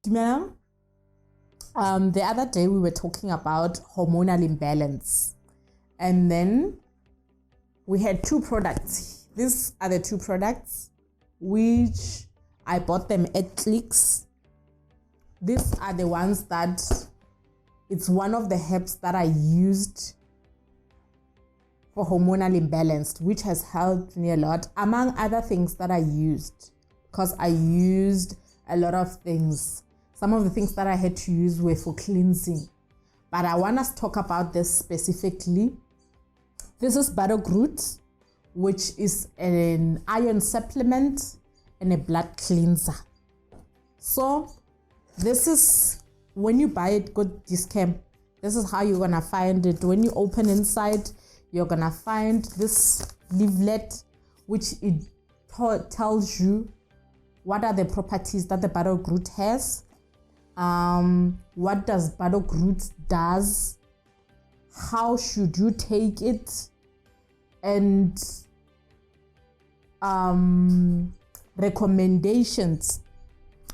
The other day we were talking about hormonal imbalance, and then we had 2 products. These are the 2 products which I bought them at Clicks. These are the ones that it's one of the herbs that I used for hormonal imbalance, which has helped me a lot, among other things that I used, because I used a lot of things. Some of the things that I had to use were for cleansing, but I want us to talk about this specifically. This is Burdock root, which is an iron supplement and a blood cleanser. So this is, when you buy it, good discount. This is how you're gonna find it. When you open inside, you're gonna find this leaflet, which it tells you what are the properties that the Burdock root has. What does Burdock root does? How should you take it? And recommendations.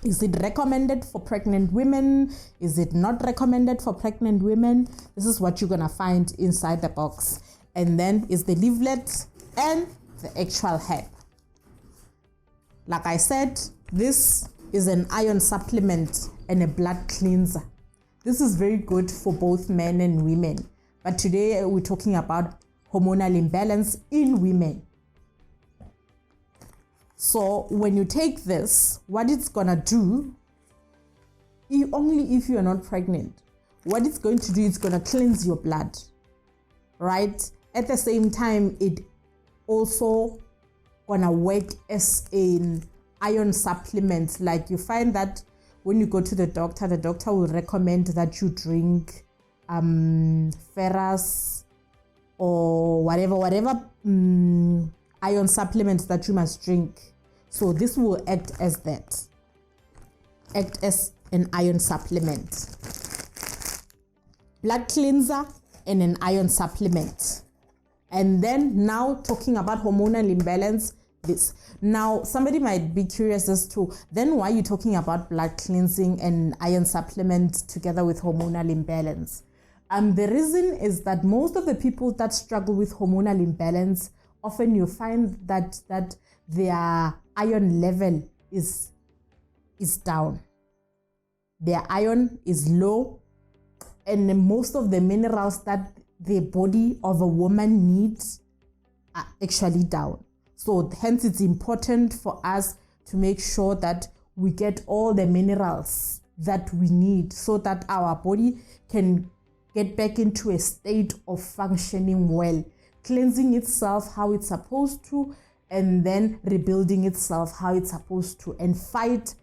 Is it recommended for pregnant women? Is it not recommended for pregnant women? This is what you're gonna find inside the box. And then is the leaflet and the actual herb. Like I said, this is an iron supplement and a blood cleanser. This is very good for both men and women. But today we're talking about hormonal imbalance in women. So when you take this, what it's gonna do, only if you're not pregnant, what it's going to do, it's gonna cleanse your blood, right? At the same time, it also gonna work as an iron supplement. Like you find that when you go to the doctor will recommend that you drink ferrous or whatever iron supplements that you must drink. So this will act as that. Act as an iron supplement. Blood cleanser and an iron supplement. And then now talking about hormonal imbalance, this. Now somebody might be curious as to, then why are you talking about blood cleansing and iron supplement together with hormonal imbalance? The reason is that most of the people that struggle with hormonal imbalance, often you find that their iron level is down. Their iron is low, and most of the minerals that the body of a woman needs are actually down. So hence it's important for us to make sure that we get all the minerals that we need so that our body can get back into a state of functioning well, cleansing itself how it's supposed to, and then rebuilding itself how it's supposed to, and fight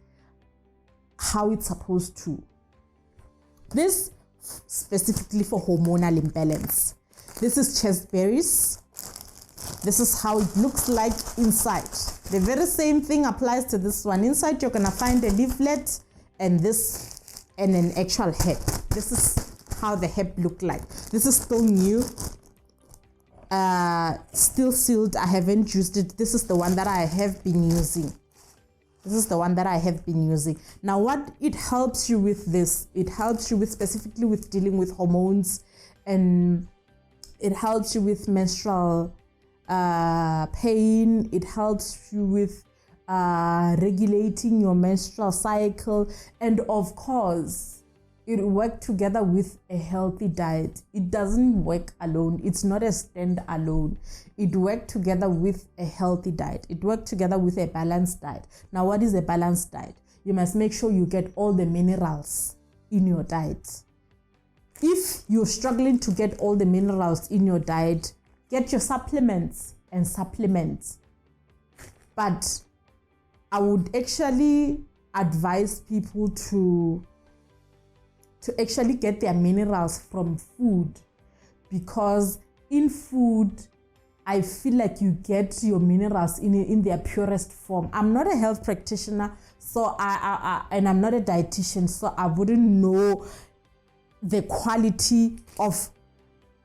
how it's supposed to. This specifically for hormonal imbalance. This is chaste berries. This is how it looks like inside. The very same thing applies to this one. Inside you're gonna find a leaflet and this and an actual herb. This is how the herb look like. This is still new, still sealed. I haven't used it. This is the one that I have been using. Now what it helps you with this, it helps you with specifically with dealing with hormones, and it helps you with menstrual pain. It helps you with regulating your menstrual cycle, and of course it works together with a healthy diet. It doesn't work alone. It's not a stand alone. It works together with a healthy diet. It works together with a balanced diet. Now, what is a balanced diet? You must make sure you get all the minerals in your diet. If you're struggling to get all the minerals in your diet, get your supplements and supplements. But I would actually advise people to actually get their minerals from food, because in food I feel like you get your minerals in their purest form. I'm not a health practitioner, so and I'm not a dietitian, so I wouldn't know the quality of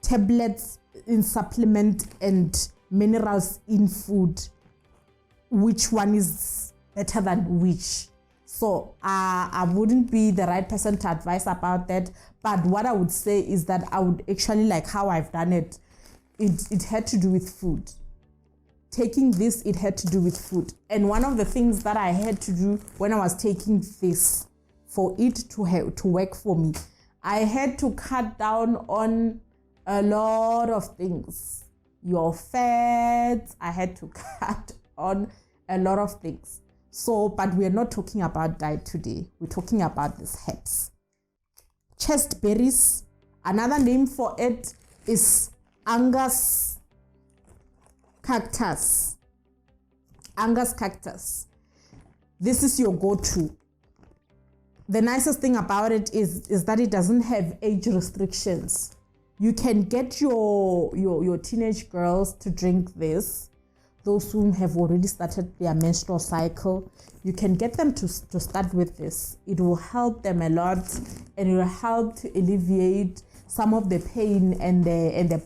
tablets in supplement and minerals in food, which one is better than which. So I wouldn't be the right person to advise about that. But what I would say is that I would actually, like how I've done it, it had to do with food. Taking this, it had to do with food. And one of the things that I had to do when I was taking this, for it to work for me, I had to cut down on a lot of things. Your fats, I had to cut on a lot of things. So, but we're not talking about diet today. We're talking about these herbs. Chaste berries, another name for it is Angus cactus. Angus cactus. This is your go-to. The nicest thing about it is that it doesn't have age restrictions. You can get your teenage girls to drink this. Those who have already started their menstrual cycle, you can get them to start with this. It will help them a lot, and it will help to alleviate some of the pain and the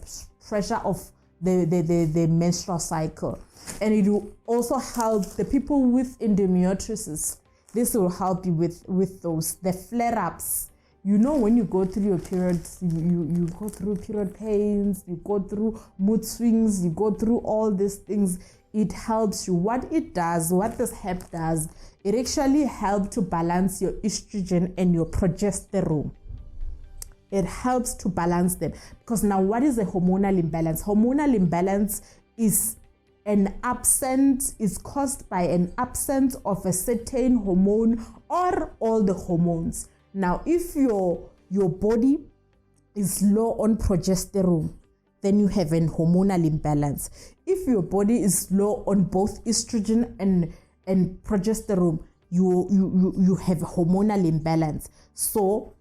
pressure of the menstrual cycle. And it will also help the people with endometriosis. This will help you with the flare-ups. You know, when you go through your periods, you go through period pains, you go through mood swings, you go through all these things. It helps you. What this herb does, it actually helps to balance your estrogen and your progesterone. It helps to balance them. Because now, what is a hormonal imbalance? Hormonal imbalance is caused by an absence of a certain hormone or all the hormones. Now, if your body is low on progesterone, then you have an hormonal imbalance. If your body is low on both estrogen and progesterone, you have a hormonal imbalance. So,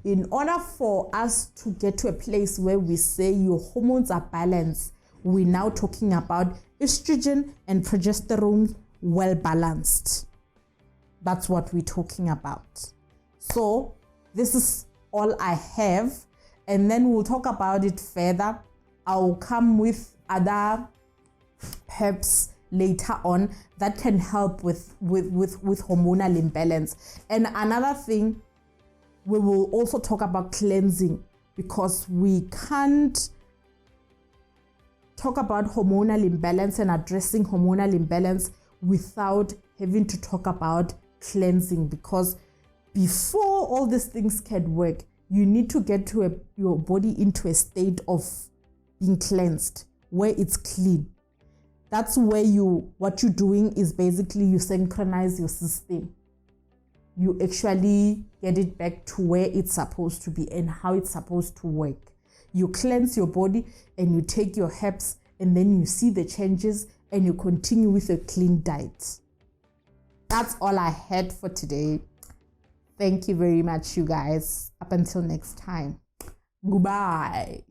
in order for us to get to a place where we say your hormones are balanced, we're now talking about estrogen and progesterone well balanced. That's what we're talking about. So this is all I have, and then we'll talk about it further. I'll come with other herbs later on that can help with hormonal imbalance. And another thing, we will also talk about cleansing, because we can't talk about hormonal imbalance and addressing hormonal imbalance without having to talk about cleansing, because before all these things can work, you need to get your body into a state of being cleansed, where it's clean. That's where what you're doing is basically you synchronize your system. You actually get it back to where it's supposed to be and how it's supposed to work. You cleanse your body and you take your herbs, and then you see the changes and you continue with a clean diet. That's all I had for today. Thank you very much, you guys. Up until next time. Goodbye.